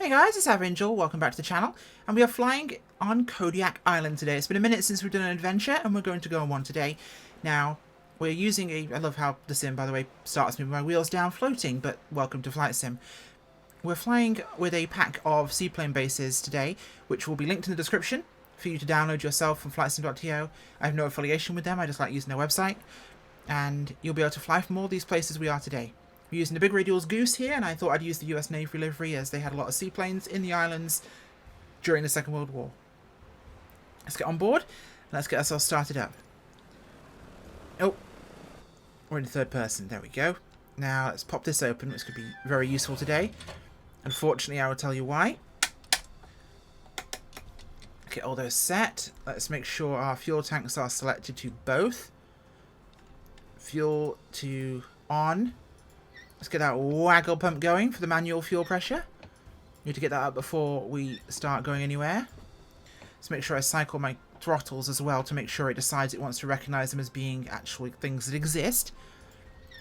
Hey guys, it's Angel. Welcome back to the channel, and we are flying on Kodiak Island today. It's been a minute since we've done an adventure, and we're going to go on one today. Now, we're using I love how the sim, by the way, starts me with my wheels down floating, but welcome to Flight Sim. We're flying with a pack of seaplane bases today, which will be linked in the description for you to download yourself from flightsim.to. I have no affiliation with them, I just like using their website, and you'll be able to fly from all these places we are today. We're using the Big Radials Goose here, and I thought I'd use the US Navy livery as they had a lot of seaplanes in the islands during the Second World War. Let's get on board, and let's get ourselves started up. Oh, we're in third person. There we go. Now, let's pop this open, which could be very useful today. Unfortunately, I will tell you why. Get all those set. Let's make sure our fuel tanks are selected to both. Fuel to on. Let's get that waggle pump going for the manual fuel pressure. Need to get that up before we start going anywhere. Let's make sure I cycle my throttles as well to make sure it decides it wants to recognize them as being actually things that exist,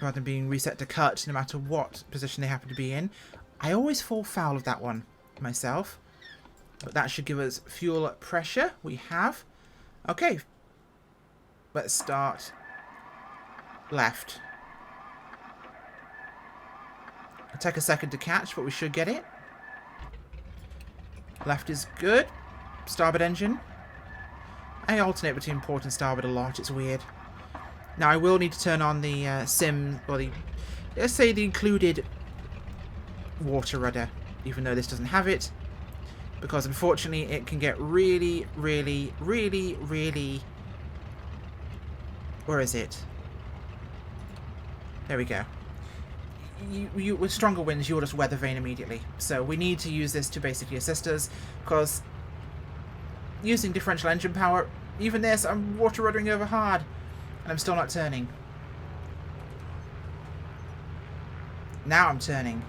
rather than being reset to cut no matter what position they happen to be in. I always fall foul of that one myself, but that should give us fuel pressure. We have. Okay, let's start left. It'll take a second to catch, but we should get it. Left is good. Starboard engine. I alternate between port and starboard a lot. It's weird. Now I will need to turn on the sim, or the, let's say the included water rudder, even though this doesn't have it, because unfortunately it can get really, where is it? There we go. You with stronger winds, you'll just weather vane immediately. So we need to use this to basically assist us, because using differential engine power, even this, I'm water ruddering over hard, and I'm still not turning. Now I'm turning.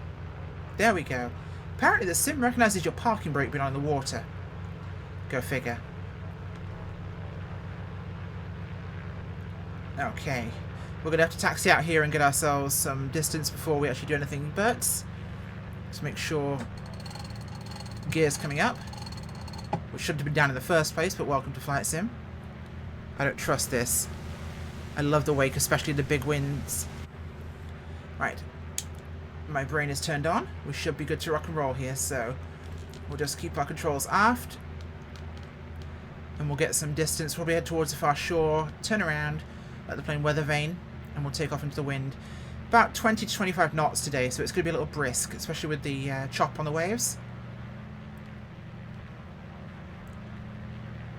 There we go. Apparently the sim recognises your parking brake being on the water. Go figure. Okay. We're going to have to taxi out here and get ourselves some distance before we actually do anything but. Let's make sure gear's coming up, which should have been down in the first place, but welcome to Flight Sim. I don't trust this. I love the wake, especially the big winds. Right. My brain is turned on. We should be good to rock and roll here, so we'll just keep our controls aft. And we'll get some distance. We'll head towards the far shore, turn around, let the plane weather vane, and we'll take off into the wind. About 20 to 25 knots today, so it's going to be a little brisk, especially with the chop on the waves.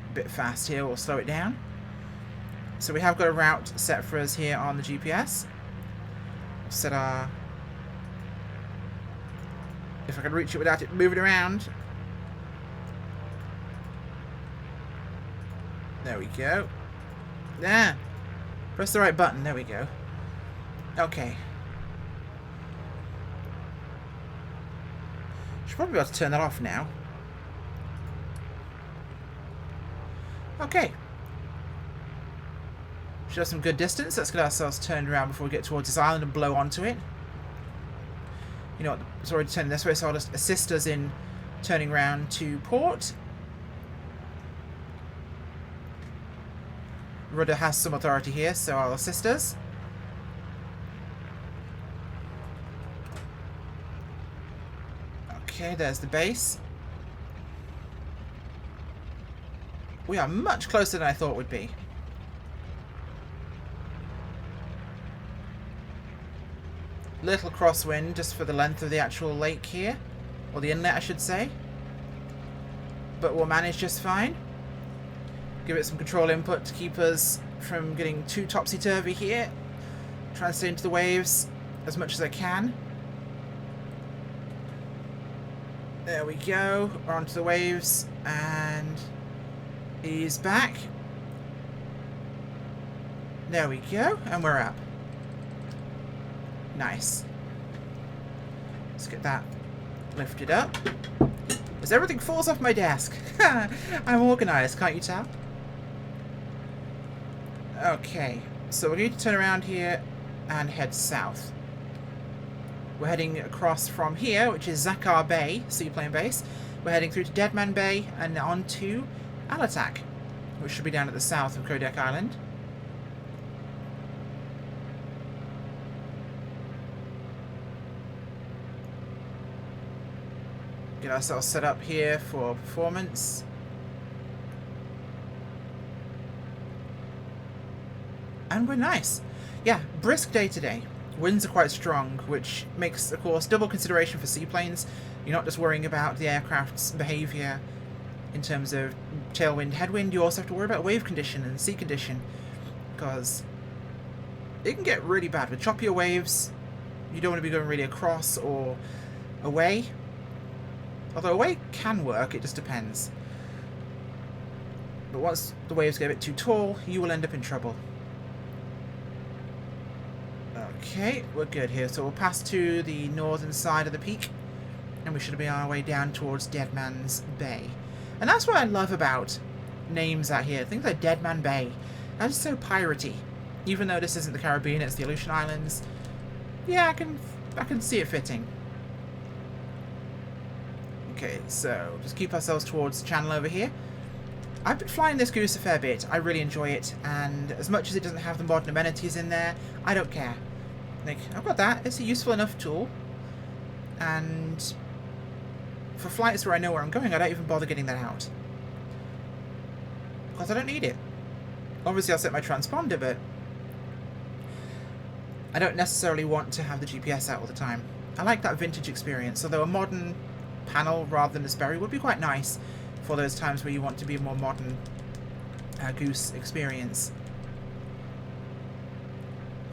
A bit fast here, we'll slow it down. So we have got a route set for us here on the GPS. We'll set our... if I can reach it without it moving around. There we go. There. Press the right button. There we go. Okay. Should probably be able to turn that off now. Okay. Should have some good distance. Let's get ourselves turned around before we get towards this island and blow onto it. You know what? It's already turning this way, so I'll just assist us in turning around to port. Rudder has some authority here, so I'll assist us. Okay, there's the base. We are much closer than I thought we'd be. Little crosswind just for the length of the actual lake here, or the inlet I should say, but we'll manage just fine. Give it some control input to keep us from getting too topsy-turvy here. Try and stay into the waves as much as I can. There we go. We're onto the waves and ease back. There we go, and we're up. Nice. Let's get that lifted up. As everything falls off my desk. I'm organised, can't you tell? Okay, so we need to turn around here and head south. We're heading across from here, which is Zakar Bay, seaplane base. We're heading through to Deadman Bay and on to Alatak, which should be down at the south of Kodiak Island. Get ourselves set up here for performance. And we're nice. Yeah, brisk day today. Winds are quite strong, which makes, of course, double consideration for seaplanes. You're not just worrying about the aircraft's behaviour in terms of tailwind, headwind. You also have to worry about wave condition and sea condition, because it can get really bad with choppier waves. You don't want to be going really across or away. Although away can work, it just depends. But once the waves get a bit too tall, you will end up in trouble. Okay, we're good here. So we'll pass to the northern side of the peak, and we should be on our way down towards Deadman's Bay. And that's what I love about names out here. Things like Deadman Bay. That's so piratey. Even though this isn't the Caribbean, it's the Aleutian Islands. Yeah, I can see it fitting. Okay, so just keep ourselves towards the channel over here. I've been flying this Goose a fair bit. I really enjoy it, and as much as it doesn't have the modern amenities in there, I don't care. Like, I've got that. It's a useful enough tool, and for flights where I know where I'm going, I don't even bother getting that out, because I don't need it. Obviously, I'll set my transponder, but I don't necessarily want to have the GPS out all the time. I like that vintage experience, although a modern panel rather than a Sperry would be quite nice for those times where you want to be a more modern Goose experience.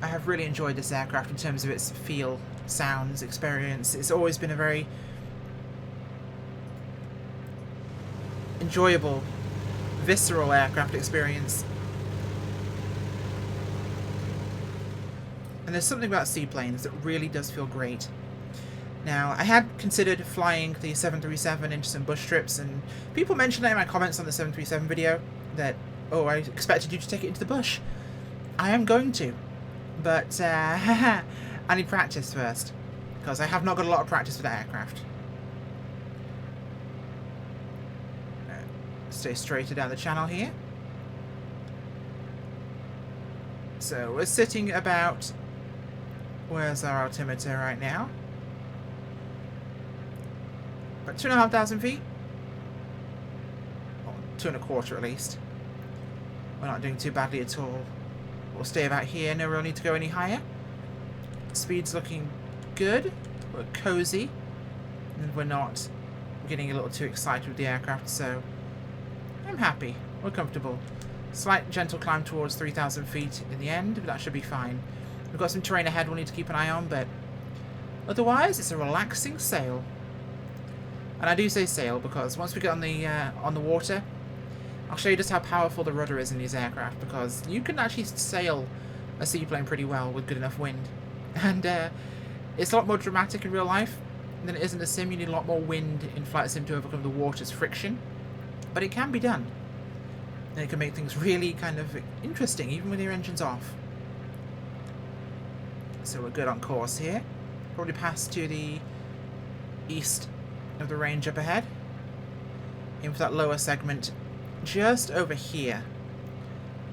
I have really enjoyed this aircraft in terms of its feel, sounds, experience. It's always been a very enjoyable, visceral aircraft experience. And there's something about seaplanes that really does feel great. Now, I had considered flying the 737 into some bush trips, and people mentioned that in my comments on the 737 video, that, oh, I expected you to take it into the bush. I am going to, but I need practice first, because I have not got a lot of practice with that aircraft. Stay straighter down the channel here. So we're sitting about, where's our altimeter right now? About 2,500 feet. Or 2.25 at least. We're not doing too badly at all. We'll stay about here, no real need to go any higher. Speed's looking good. We're cozy. And we're not getting a little too excited with the aircraft, so I'm happy. We're comfortable. Slight gentle climb towards 3,000 feet in the end, but that should be fine. We've got some terrain ahead we'll need to keep an eye on, but otherwise it's a relaxing sail. And I do say sail because once we get on the water, I'll show you just how powerful the rudder is in these aircraft, because you can actually sail a seaplane pretty well with good enough wind. And it's a lot more dramatic in real life than it is in a sim. You need a lot more wind in flight sim to overcome the water's friction, but it can be done. And it can make things really kind of interesting, even with your engines off. So we're good on course here. Probably pass to the east of the range up ahead. Aim for that lower segment just over here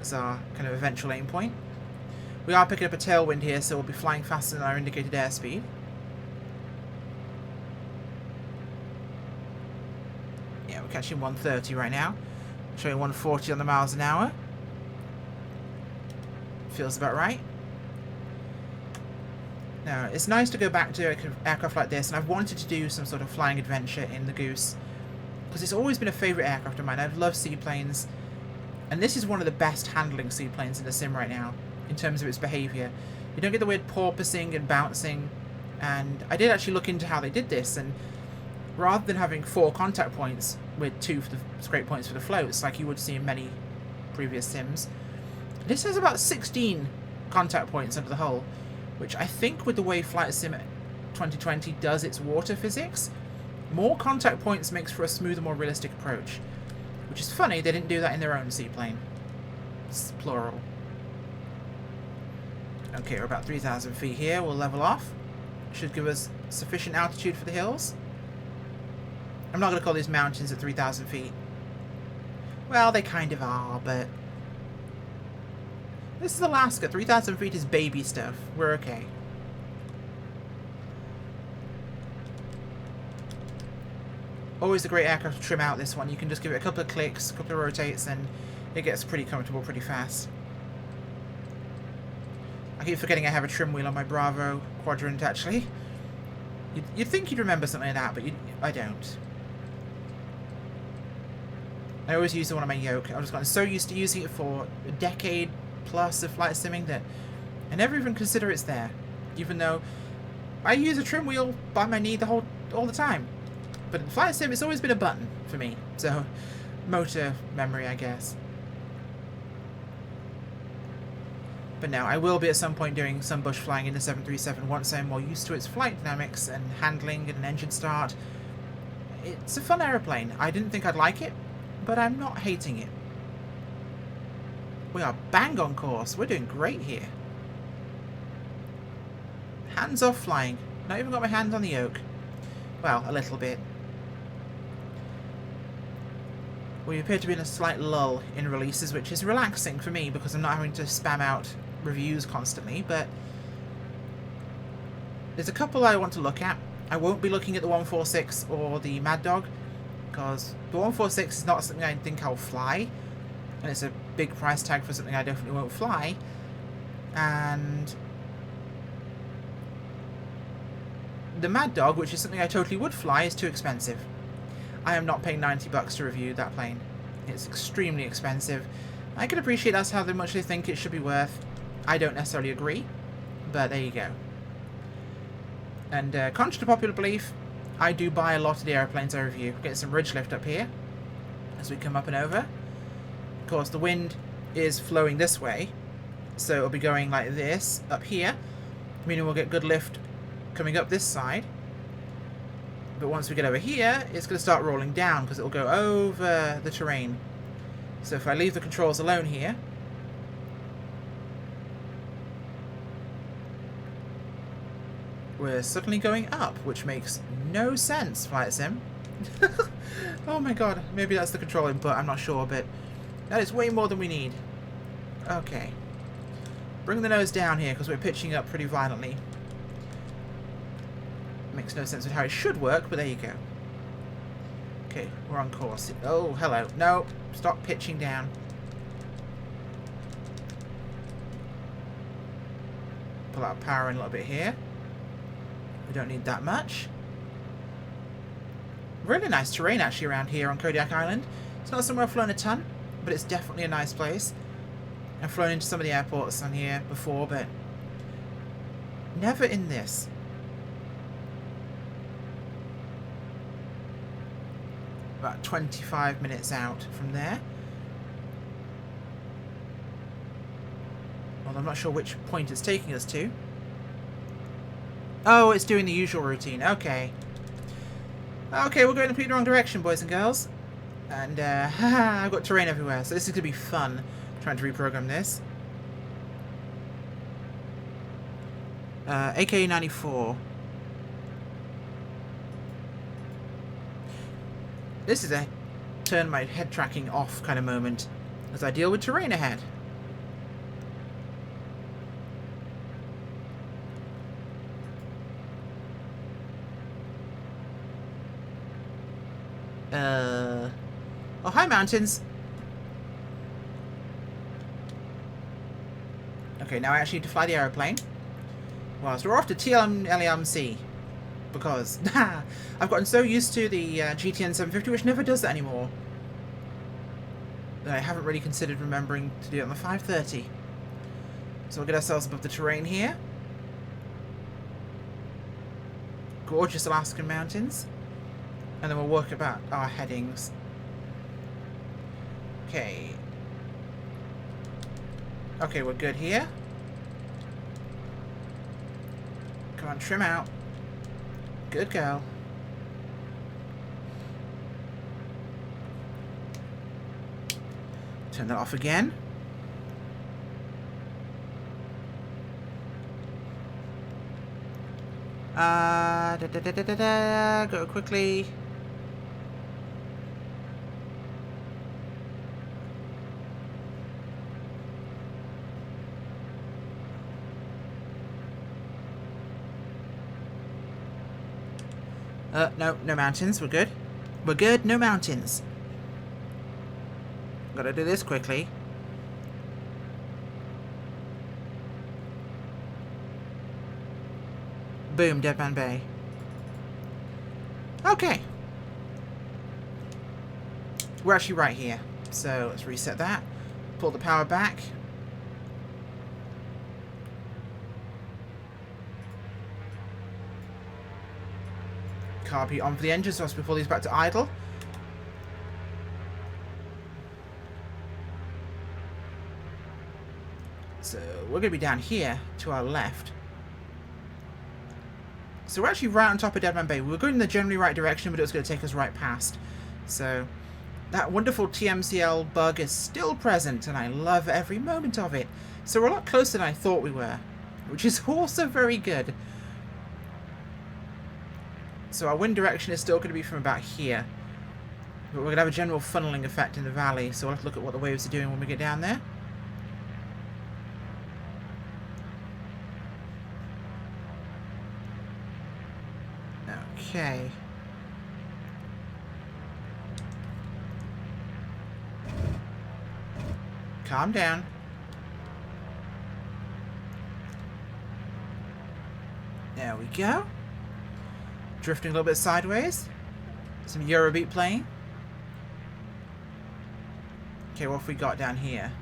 as our kind of eventual aim point. We are picking up a tailwind here, so we'll be flying faster than our indicated airspeed. Yeah, we're catching 130 right now. Showing 140 on the miles an hour. Feels about right. Now, it's nice to go back to an aircraft like this, and I've wanted to do some sort of flying adventure in the Goose, because it's always been a favourite aircraft of mine. I've loved seaplanes, and this is one of the best handling seaplanes in the sim right now, in terms of its behaviour. You don't get the weird porpoising and bouncing, and I did actually look into how they did this, and rather than having 4 contact points with 2 for the scrape points for the floats, like you would see in many previous sims, this has about 16 contact points under the hull, which I think with the way Flight Sim 2020 does its water physics, more contact points makes for a smoother, more realistic approach. Which is funny, they didn't do that in their own seaplane. It's plural. Okay, we're about 3,000 feet here, we'll level off. should give us sufficient altitude for the hills. I'm not going to call these mountains at 3,000 feet. Well, they kind of are, but... This is Alaska. 3,000 feet is baby stuff. We're okay. Always a great aircraft to trim out, this one. You can just give it a couple of clicks, a couple of rotates, and it gets pretty comfortable pretty fast. I keep forgetting I have a trim wheel on my Bravo quadrant, actually. You'd think you'd remember something like that, but I don't. I always use the one on my yoke. I've just gotten so used to using it for a decade plus of flight simming that I never even consider it's there. Even though I use a trim wheel by my knee all the time. But in flight sim, it's always been a button for me. So, motor memory, I guess. But no, I will be at some point doing some bush flying in the 737 once I'm more used to its flight dynamics and handling and an engine start. It's a fun aeroplane. I didn't think I'd like it, but I'm not hating it. We are bang on course. We're doing great here. Hands off flying. Not even got my hands on the yoke. Well, a little bit. We appear to be in a slight lull in releases, which is relaxing for me because I'm not having to spam out reviews constantly, but there's a couple I want to look at. I won't be looking at the 146 or the Mad Dog because the 146 is not something I think I'll fly, and it's a big price tag for something I definitely won't fly. And the Mad Dog, which is something I totally would fly, is too expensive. I am not paying $90 to review that plane. It's extremely expensive. I can appreciate that's how much they think it should be worth. I don't necessarily agree, but there you go. And contrary to popular belief, I do buy a lot of the airplanes I review. Get some ridge lift up here as we come up and over. Of course, the wind is flowing this way, so it'll be going like this up here, meaning we'll get good lift coming up this side. But once we get over here, it's going to start rolling down because it will go over the terrain. So if I leave the controls alone here, we're suddenly going up, which makes no sense, Flight Sim. Oh my god, maybe that's the control input, I'm not sure, but that is way more than we need. Okay. Bring the nose down here because we're pitching up pretty violently. Makes no sense with how it should work, but there you go. Okay, we're on course. Oh, hello. No, stop pitching down. Pull out power in a little bit here. We don't need that much. Really nice terrain actually around here on Kodiak Island. It's not somewhere I've flown a ton, but it's definitely a nice place. I've flown into some of the airports on here before, but never in this. About 25 minutes out from there. Well, I'm not sure which point it's taking us to. Oh, it's doing the usual routine. Okay. Okay, we're going in the completely wrong direction, boys and girls. And, I've got terrain everywhere, so this is going to be fun, trying to reprogram this. AK-94. This is a turn my head tracking off kind of moment as I deal with terrain ahead. Oh, hi, mountains. Okay, now I actually need to fly the aeroplane. Whilst we're off to TLMC. Because I've gotten so used to the GTN 750, which never does that anymore, that I haven't really considered remembering to do it on the 530. So we'll get ourselves above the terrain here. Gorgeous Alaskan mountains. And then we'll work about our headings. Okay. Okay, we're good here. Come on, trim out. Good girl. Turn that off again. Go quickly. No, no mountains. We're good. We're good. No mountains. Gotta do this quickly. Boom, Dead Man Bay. Okay. We're actually right here. So let's reset that. Pull the power back. Carb heat on for the engine so as to pull these back to idle. So we're going to be down here to our left. So we're actually right on top of Dead Man Bay. We were going in the generally right direction, but it was going to take us right past. So that wonderful TMCL bug is still present, and I love every moment of it. So we're a lot closer than I thought we were, which is also very good. So our wind direction is still going to be from about here. But we're going to have a general funneling effect in the valley, so we'll have to look at what the waves are doing when we get down there. Okay. Calm down. There we go. Drifting a little bit sideways. Some Eurobeat playing. Okay, what have we got down here?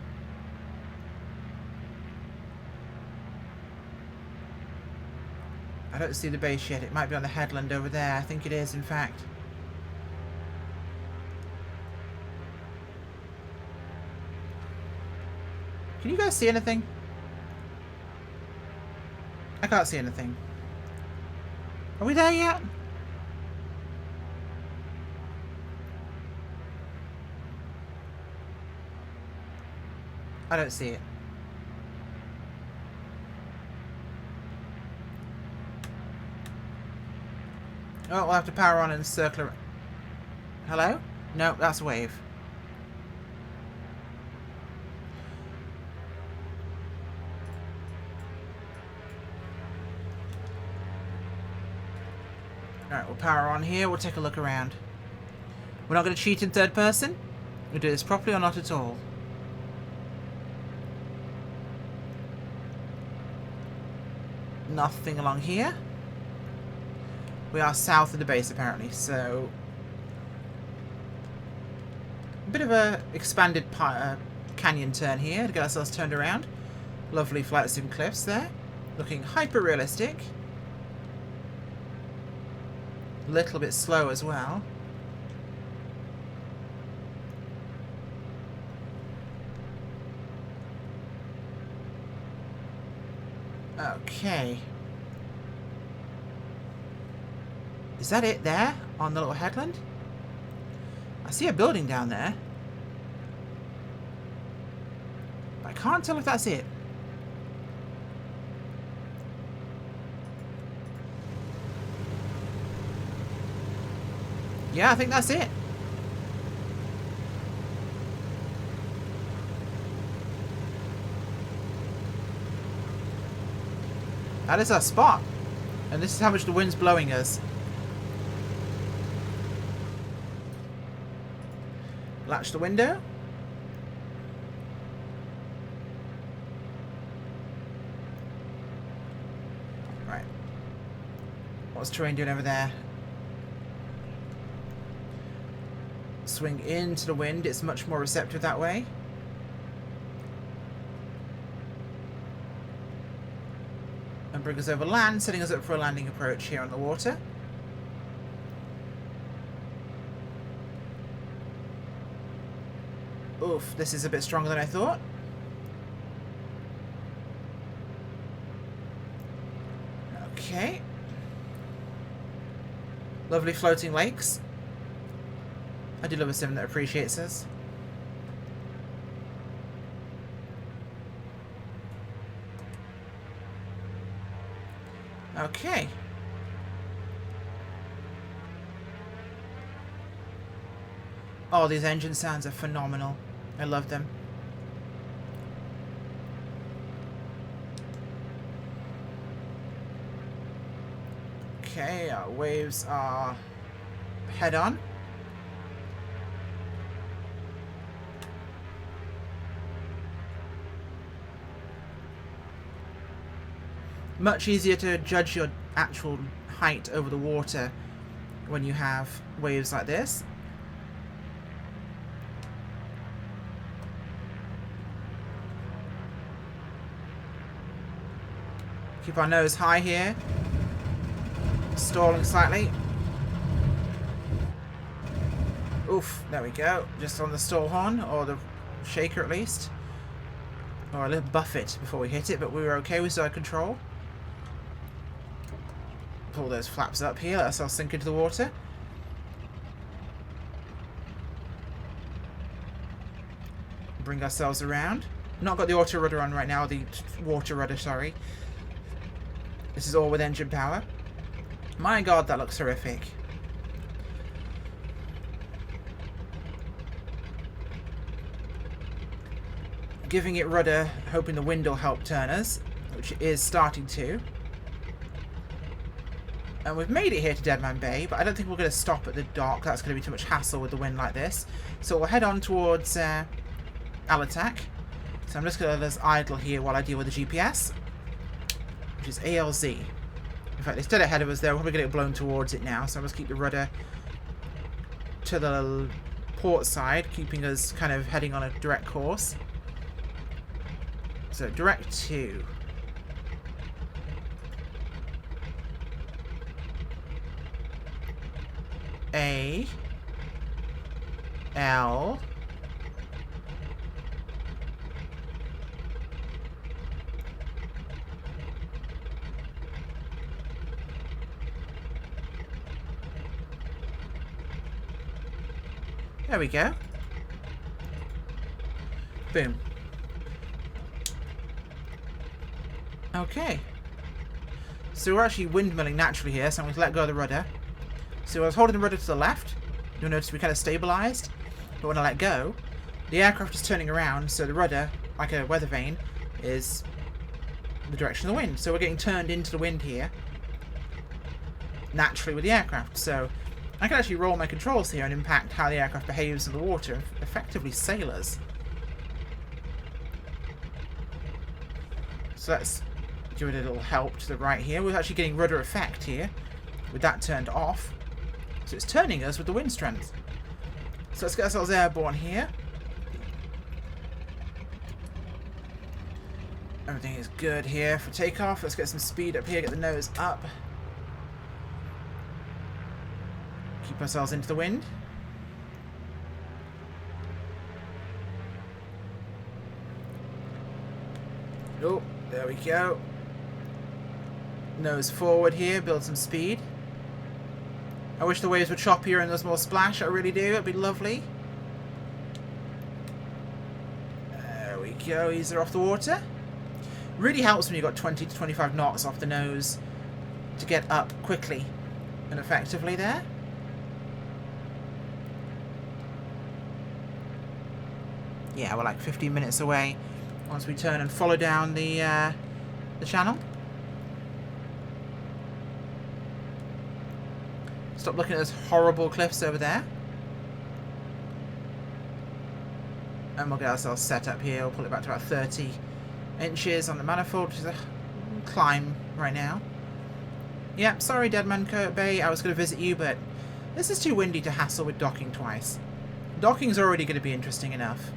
I don't see the base yet. It might be on the headland over there. I think it is, in fact. Can you guys see anything? I can't see anything. Are we there yet? I don't see it. Oh, we'll have to power on and circle around. Hello? No, that's a wave. Alright, we'll power on here. We'll take a look around. We're not going to cheat in third person. We'll do this properly or not at all. Nothing along here. We are south of the base, apparently, so a bit of a expanded canyon turn here to get ourselves turned around. Lovely flight sim cliffs there, looking hyper realistic. A little bit slow as well. Okay. Is that it there on the little headland? I see a building down there. But I can't tell if that's it. Yeah, I think that's it. That is our spot. And this is how much the wind's blowing us. Latch the window. Right. What's terrain doing over there? Swing into the wind. It's much more receptive that way. And bring us over land, setting us up for a landing approach here on the water. Oof, this is a bit stronger than I thought. Okay. Lovely floating lakes. I do love a sim that appreciates us. Okay. Oh, these engine sounds are phenomenal. I love them. Okay, our waves are head on. Much easier to judge your actual height over the water when you have waves like this. Keep our nose high here. Stalling slightly. Oof, there we go. Just on the stall horn, or the shaker at least. Or a little buffet before we hit it, but we were okay, we still had control. Pull those flaps up here, let ourselves sink into the water. Bring ourselves around. Not got the auto rudder on right now, the water rudder, sorry. This is all with engine power. My god, that looks horrific. Giving it rudder, hoping the wind will help turn us, which it is starting to. And we've made it here to Deadman Bay, but I don't think we're going to stop at the dock. That's going to be too much hassle with the wind like this. So we'll head on towards Alatak. So I'm just going to let us idle here while I deal with the GPS, which is ALZ. In fact, it's dead ahead of us there. We're probably going to get blown towards it now. So I'll just keep the rudder to the port side, keeping us kind of heading on a direct course. So direct to A L There we go. Boom. Okay. So we're actually windmilling naturally here, so I'm going to let go of the rudder. So I was holding the rudder to the left. You'll notice we kind of stabilized. But when I let go, the aircraft is turning around, so the rudder, like a weather vane, is the direction of the wind. So we're getting turned into the wind here, naturally with the aircraft. So I can actually roll my controls here and impact how the aircraft behaves in the water, effectively sailors. So let's give it a little help to the right here. We're actually getting rudder effect here, with that turned off. So it's turning us with the wind strength. So let's get ourselves airborne here. Everything is good here for takeoff. Let's get some speed up here, get the nose up. Keep ourselves into the wind. Oh, there we go. Nose forward here, build some speed. I wish the waves were choppier and there's more splash, I really do, it'd be lovely. There we go, ease her off the water. Really helps when you've got 20 to 25 knots off the nose to get up quickly and effectively there. Yeah, we're like 15 minutes away once we turn and follow down the channel. Stop looking at those horrible cliffs over there. And we'll get ourselves set up here. We'll pull it back to about 30 inches on the manifold, which is a climb right now. Yeah, sorry Deadman Bay, I was going to visit you, but this is too windy to hassle with docking twice. Docking's already going to be interesting enough.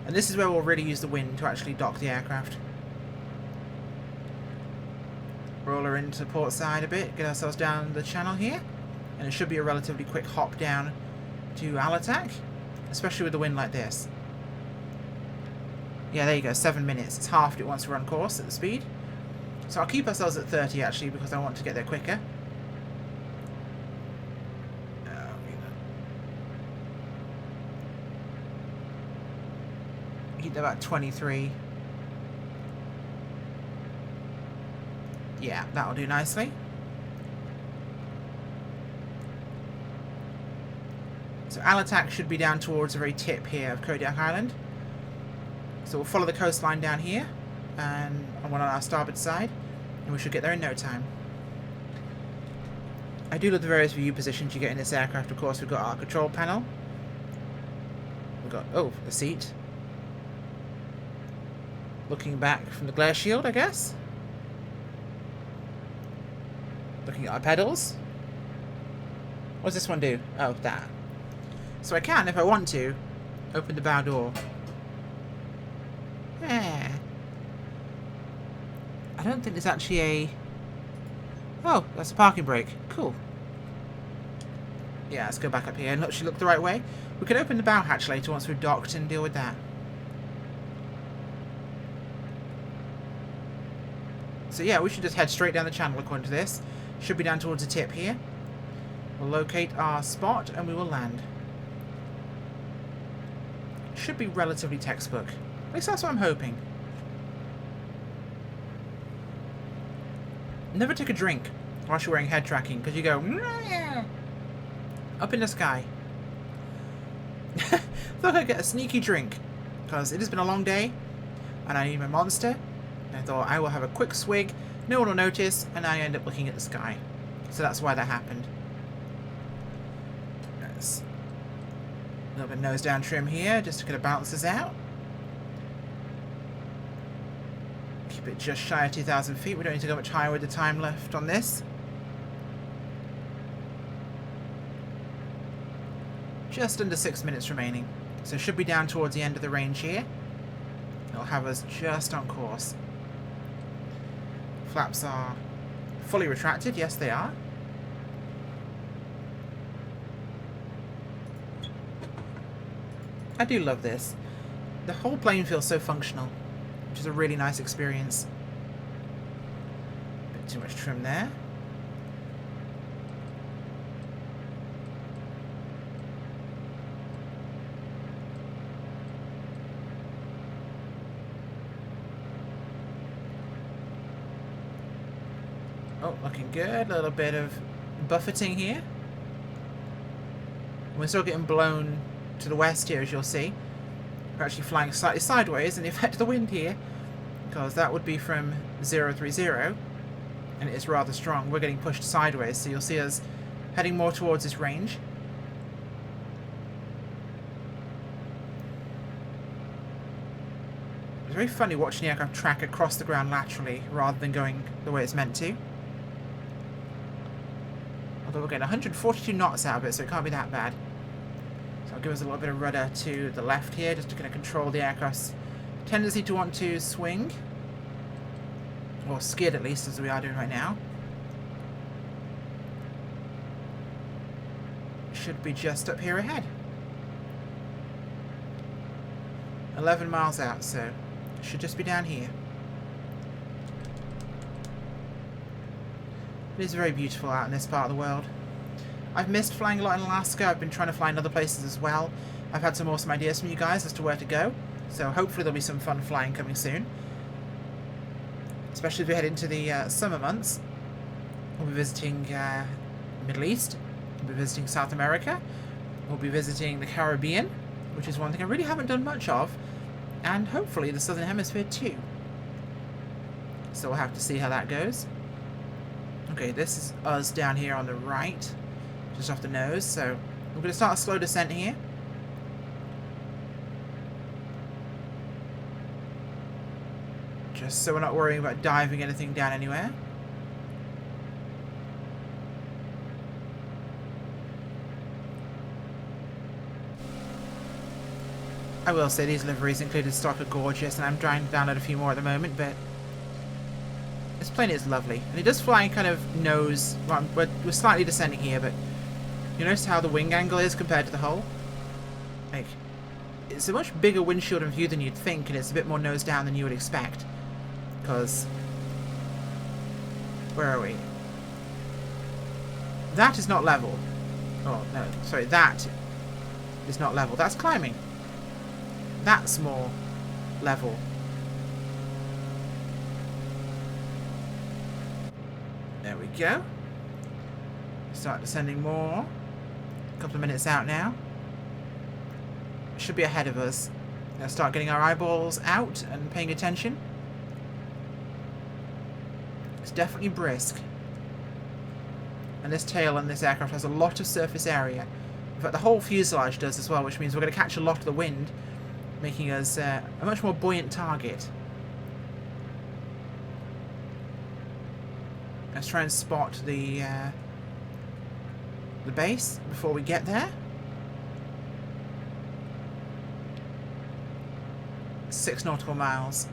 And this is where we'll really use the wind to actually dock the aircraft. Roll her into port side a bit, get ourselves down the channel here, and it should be a relatively quick hop down to Alatak, especially with the wind like this. Yeah, there you go, 7 minutes. It's halved it once we're on course at the speed. So I'll keep ourselves at 30 actually, because I want to get there quicker. Keep there about 23. Yeah, that'll do nicely. So Alatak should be down towards the very tip here of Kodiak Island. So we'll follow the coastline down here, and on one on our starboard side, and we should get there in no time. I do love the various view positions you get in this aircraft. Of course, we've got our control panel. We've got, oh, a seat. Looking back from the glare shield, I guess. Looking at our pedals. What does this one do? Oh, that. So I can, if I want to, open the bow door. Yeah. I don't think there's actually a... Oh, that's a parking brake. Cool. Yeah, let's go back up here and actually look the right way. We can open the bow hatch later once we've docked and deal with that. So yeah, we should just head straight down the channel according to this. Should be down towards the tip here. We'll locate our spot and we will land. Should be relatively textbook. At least that's what I'm hoping. Never take a drink whilst you're wearing head tracking, because you go up in the sky. Thought I'd get a sneaky drink, because it has been a long day and I need my monster. And I thought I will have a quick swig, no one will notice, and I end up looking at the sky. So that's why that happened. Yes. A little bit of nose down trim here, just to kind of balance this out. Keep it just shy of 2,000 feet. We don't need to go much higher with the time left on this. Just under 6 minutes remaining. So should be down towards the end of the range here. It'll have us just on course. Flaps are fully retracted. Yes, they are. I do love this. The whole plane feels so functional, which is a really nice experience. Bit too much trim there. Oh, looking good. A little bit of buffeting here. We're still getting blown to the west here, as you'll see. We're actually flying slightly sideways in the effect of the wind here, because that would be from 030, and it is rather strong. We're getting pushed sideways, so you'll see us heading more towards this range. It's very funny watching the aircraft track across the ground laterally rather than going the way it's meant to. Although we're getting 142 knots out of it, so it can't be that bad. So I'll give us a little bit of rudder to the left here, just to kind of control the aircraft's tendency to want to swing. Or skid, at least, as we are doing right now. Should be just up here ahead. 11 miles out, so it should just be down here. It is very beautiful out in this part of the world. I've missed flying a lot in Alaska. I've been trying to fly in other places as well. I've had some awesome ideas from you guys as to where to go. So hopefully there'll be some fun flying coming soon. Especially as we head into the summer months. We'll be visiting the Middle East. We'll be visiting South America. We'll be visiting the Caribbean, which is one thing I really haven't done much of. And hopefully the Southern Hemisphere too. So we'll have to see how that goes. Okay, this is us down here on the right, just off the nose, so we're going to start a slow descent here. Just so we're not worrying about diving anything down anywhere. I will say these liveries included stock are gorgeous, and I'm trying to download a few more at the moment, but this plane is lovely, and it does fly kind of nose. Well, we're slightly descending here, but you notice how the wing angle is compared to the hull. Like, it's a much bigger windshield and view than you'd think, and it's a bit more nose down than you would expect. Because where are we? That is not level. Oh no, sorry, that is not level. That's climbing. That's more level. There we go. Start descending more. A couple of minutes out now. should be ahead of us. Now start getting our eyeballs out and paying attention. It's definitely brisk. And this tail on this aircraft has a lot of surface area. In fact, the whole fuselage does as well, which means we're going to catch a lot of the wind, making us a much more buoyant target. Let's try and spot the base before we get there. 6 nautical miles.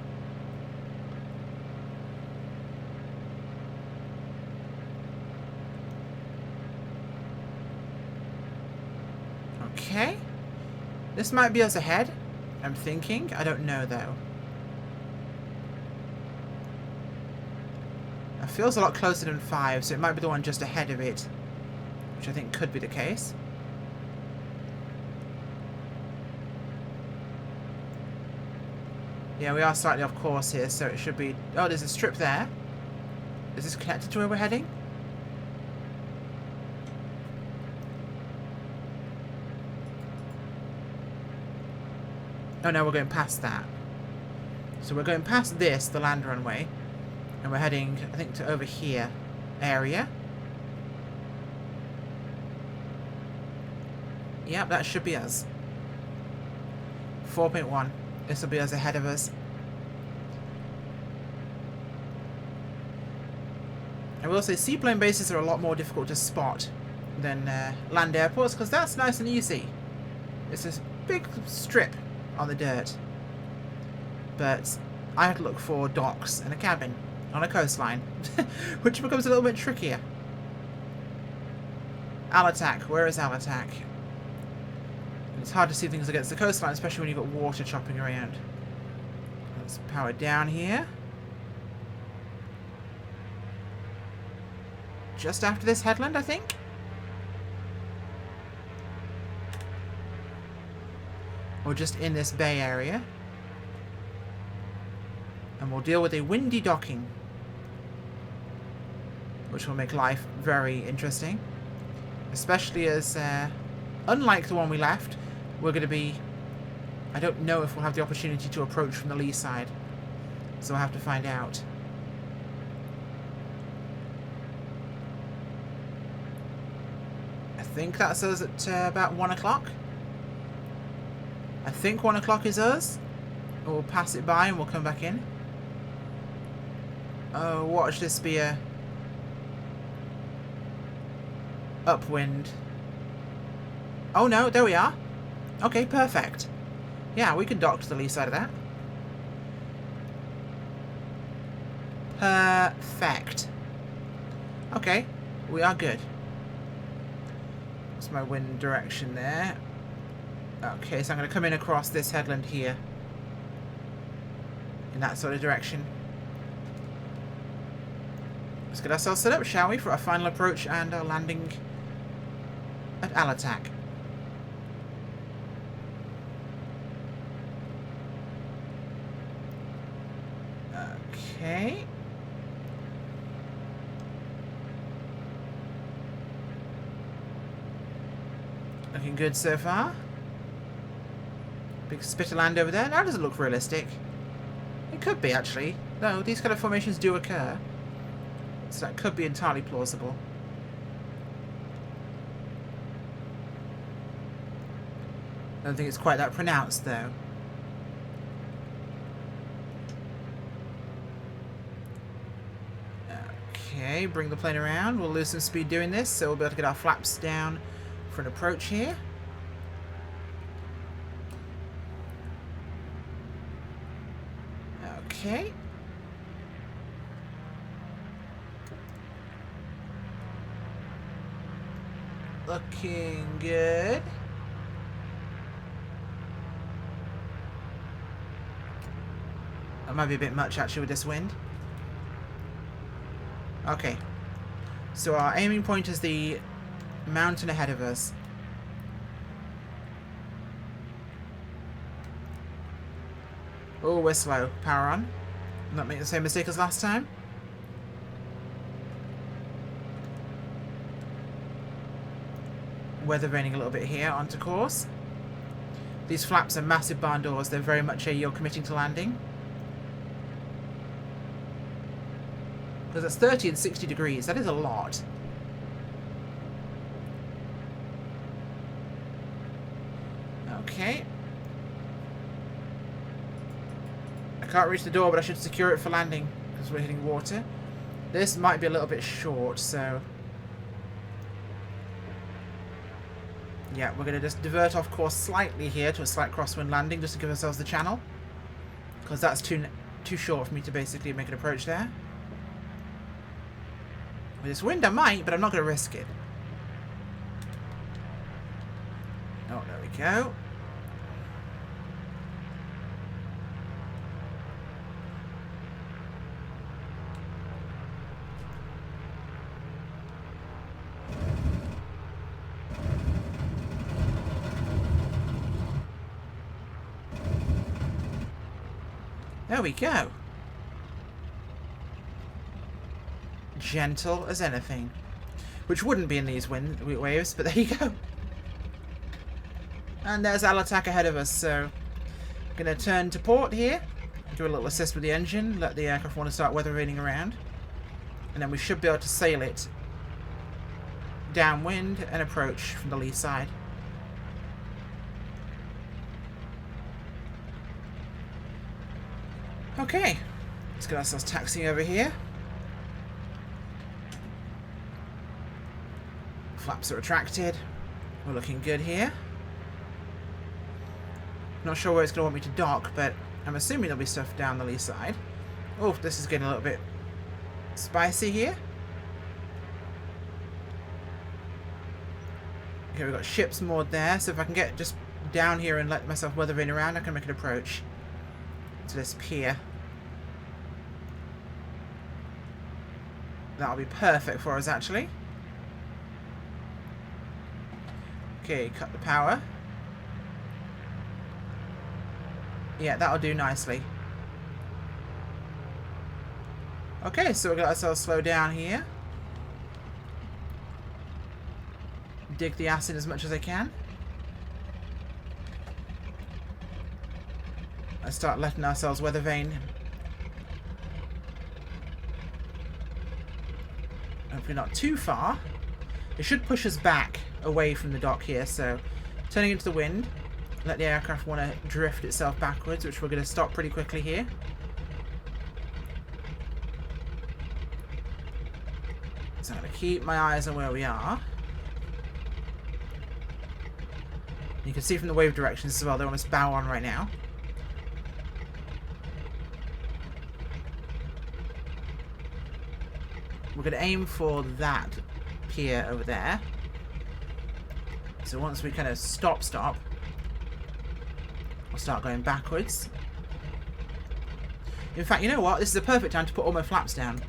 Okay. This might be us ahead, I'm thinking. I don't know, though. It feels a lot closer than 5, so it might be the one just ahead of it, which I think could be the case. Yeah, we are slightly off course here, so it should be... Oh, there's a strip there. Is this connected to where we're heading? Oh no, we're going past that. So we're going past this, the land runway, and we're heading, I think, to over here area. Yep, that should be us. 4.1. This will be us ahead of us. I will say seaplane bases are a lot more difficult to spot than land airports, because that's nice and easy. It's this big strip on the dirt. But I have to look for docks and a cabin on a coastline, which becomes a little bit trickier. Alatak, where is Alatak? It's hard to see things against the coastline, especially when you've got water chopping around. Let's power down here. Just after this headland, I think. Or just in this bay area. And we'll deal with a windy docking, which will make life very interesting. Especially as, unlike the one we left, we're going to be... I don't know if we'll have the opportunity to approach from the lee side. So I'll have to find out. I think that's us at about 1 o'clock. I think 1 o'clock is us. We'll pass it by and we'll come back in. Oh, watch this be a... upwind. Oh no, there we are. Okay, perfect. Yeah, we can dock to the lee side of that. Perfect. Okay, we are good. What's my wind direction there? Okay, so I'm going to come in across this headland here. In that sort of direction. Let's get ourselves set up, shall we, for our final approach and our landing at Alatak. Okay. Looking good so far. Big spit of land over there. That doesn't look realistic. It could be, actually. No, these kind of formations do occur. So that could be entirely plausible. I don't think it's quite that pronounced, though. Okay, bring the plane around. We'll lose some speed doing this, so we'll be able to get our flaps down for an approach here. Okay. Looking good. That might be a bit much, actually, with this wind. Okay. So our aiming point is the mountain ahead of us. Oh, we're slow. Power on. Not make the same mistake as last time. Weather vaning a little bit here onto course. These flaps are massive barn doors. They're very much a you're committing to landing. Because that's 30 and 60 degrees. That is a lot. Okay. I can't reach the door, but I should secure it for landing because we're hitting water. This might be a little bit short, so... yeah, we're going to just divert off course slightly here to a slight crosswind landing just to give ourselves the channel. Because that's too short for me to basically make an approach there. With this wind I might, but I'm not going to risk it. Oh, there we go. There we go. Gentle as anything. Which wouldn't be in these waves, but there you go. And there's Alaska ahead of us, so I'm going to turn to port here. Do a little assist with the engine, let the aircraft want to start weather vane around. And then we should be able to sail it downwind and approach from the lee side. Okay, let's get ourselves taxiing over here. Flaps are retracted. We're looking good here. Not sure where it's going to want me to dock, but I'm assuming there'll be stuff down the lee side. Oh, this is getting a little bit spicy here. Okay, we've got ships moored there, so if I can get just down here and let myself weather vane around, I can make an approach to this pier. That'll be perfect for us, actually. Okay, cut the power. Yeah, that'll do nicely. Okay, so we've got ourselves slow down here. Dig the acid as much as I can. I start letting ourselves weather vane. Hopefully not too far. It should push us back away from the dock here, so turning into the wind. Let the aircraft want to drift itself backwards, which we're going to stop pretty quickly here. So I'm going to keep my eyes on where we are. You can see from the wave directions as well, they're almost bow on right now. We're going to aim for that pier over there. So once we kind of stop, we'll start going backwards. In fact, you know what? This is the perfect time to put all my flaps down.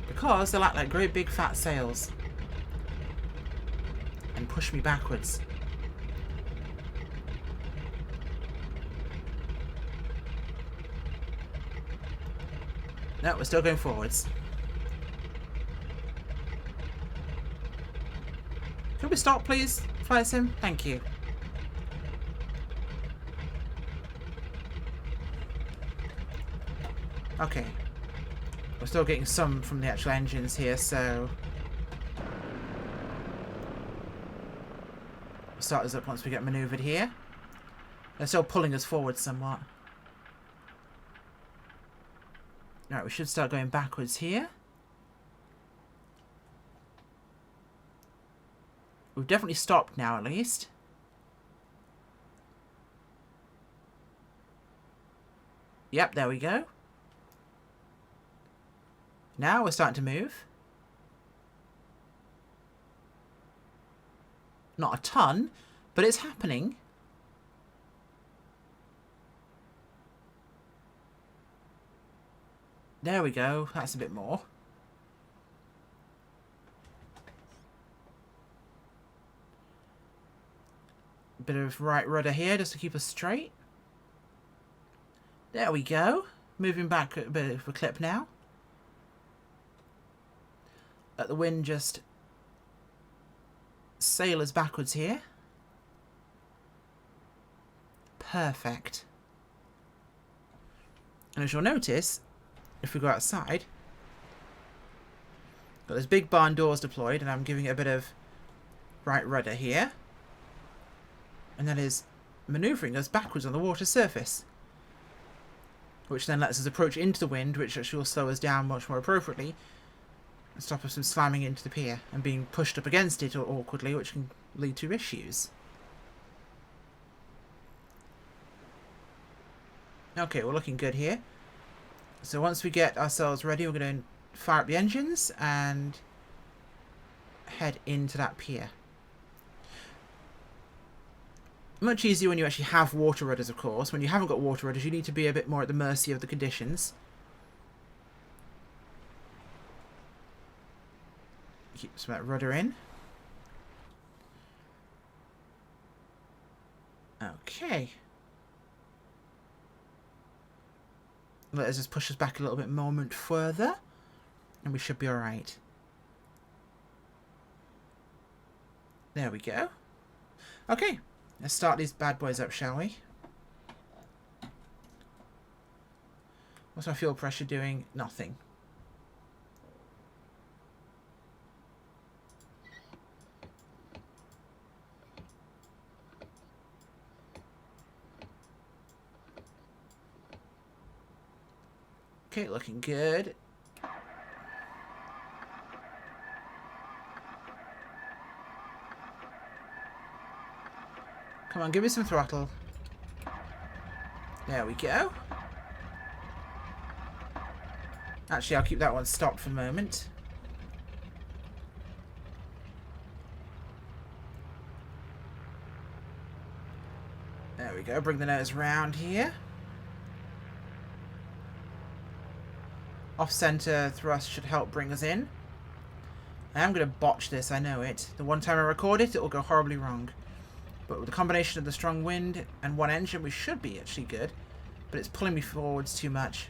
Because they're like great big fat sails. And push me backwards. No, we're still going forwards. Could we stop, please? Flight sim? Thank you. Okay. We're still getting some from the actual engines here, so... we'll start us up once we get manoeuvred here. They're still pulling us forward somewhat. Alright, we should start going backwards here. We've definitely stopped now, at least. Yep, there we go. Now we're starting to move. Not a ton, but it's happening. There we go. That's a bit more. Bit of right rudder here just to keep us straight. There we go. Moving back a bit of a clip now. Let the wind just sail us backwards here. perfect. And as you'll notice, if we go outside, got those big barn doors deployed, and I'm giving it a bit of right rudder here. And that is manoeuvring us backwards on the water surface, which then lets us approach into the wind, which actually will slow us down much more appropriately and stop us from slamming into the pier and being pushed up against it awkwardly, which can lead to issues. Okay, we're looking good here. So once we get ourselves ready, we're going to fire up the engines and head into that pier. Much easier when you actually have water rudders, of course. When you haven't got water rudders, you need to be a bit more at the mercy of the conditions. Keep some of that rudder in. Okay. Let us just push us back a little bit moment further, and we should be alright. There we go. Okay. Let's start these bad boys up, shall we? What's my fuel pressure doing? Nothing. Okay, looking good. Come on, give me some throttle. There we go. Actually, I'll keep that one stopped for the moment. There we go. Bring the nose round here. Off-center thrust should help bring us in. I am going to botch this, I know it. The one time I record it, it will go horribly wrong. But with the combination of the strong wind and one engine, we should be actually good. But it's pulling me forwards too much.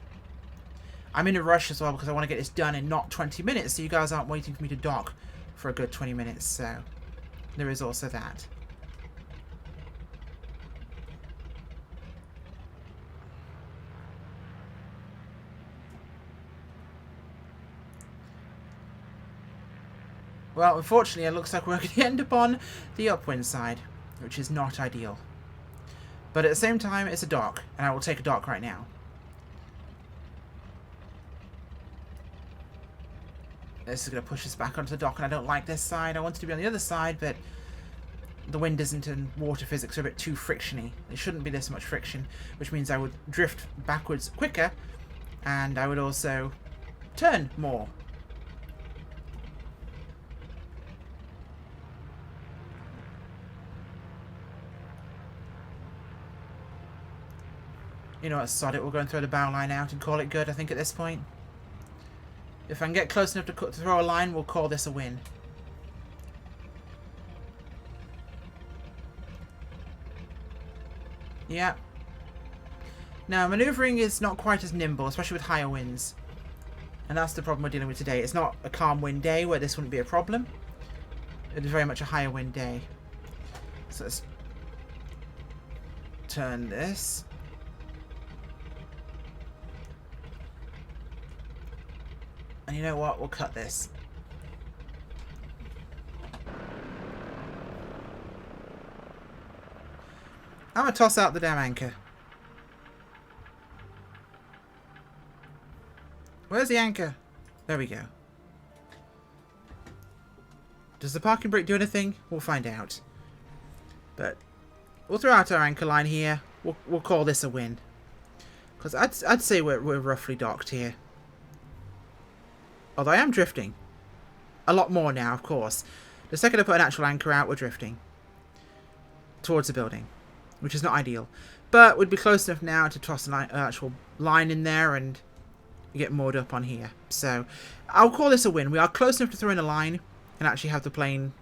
I'm in a rush as well because I want to get this done in not 20 minutes, so you guys aren't waiting for me to dock for a good 20 minutes, so there is also that. Well, unfortunately, it looks like we're going to end up on the upwind side, which is not ideal. But at the same time, it's a dock, and I will take a dock right now. This is going to push us back onto the dock, and I don't like this side. I wanted to be on the other side, but the wind isn't, and water physics are a bit too frictiony. There shouldn't be this much friction, which means I would drift backwards quicker, and I would also turn more. You know what, sod it, we'll go and throw the bow line out and call it good, I think, at this point. If I can get close enough to throw a line, we'll call this a win. Yeah. Now, manoeuvring is not quite as nimble, especially with higher winds. And that's the problem we're dealing with today. It's not a calm wind day where this wouldn't be a problem. It is very much a higher wind day. So let's turn this. And you know what? We'll cut this. I'm going to toss out the damn anchor. Where's the anchor? There we go. Does the parking brake do anything? We'll find out. But we'll throw out our anchor line here. We'll call this a win. Because I'd say we're roughly docked here. Although I am drifting. A lot more now, of course. The second I put an actual anchor out, we're drifting. Towards the building. Which is not ideal. But we'd be close enough now to toss an actual line in there and get moored up on here. So, I'll call this a win. We are close enough to throw in a line and actually have the plane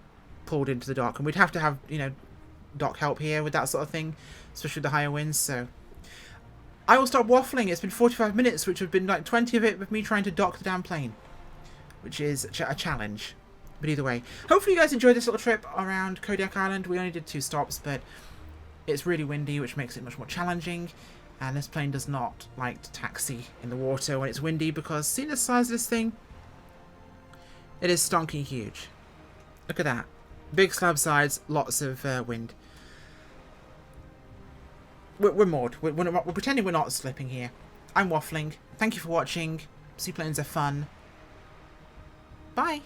pulled into the dock. And we'd have to have, you know, dock help here with that sort of thing. Especially with the higher winds, so... I will stop waffling. It's been 45 minutes, which have been like 20 of it with me trying to dock the damn plane. Which is a challenge. But either way, hopefully you guys enjoyed this little trip around Kodiak Island. We only did 2 stops, but It's really windy, which makes it much more challenging. And this plane does not like to taxi in the water when it's windy because see the size of this thing? It is stonking huge. Look at that. Big slab sides, lots of wind. We're moored. We're pretending we're not slipping here. I'm waffling. Thank you for watching. Seaplanes are fun. Bye.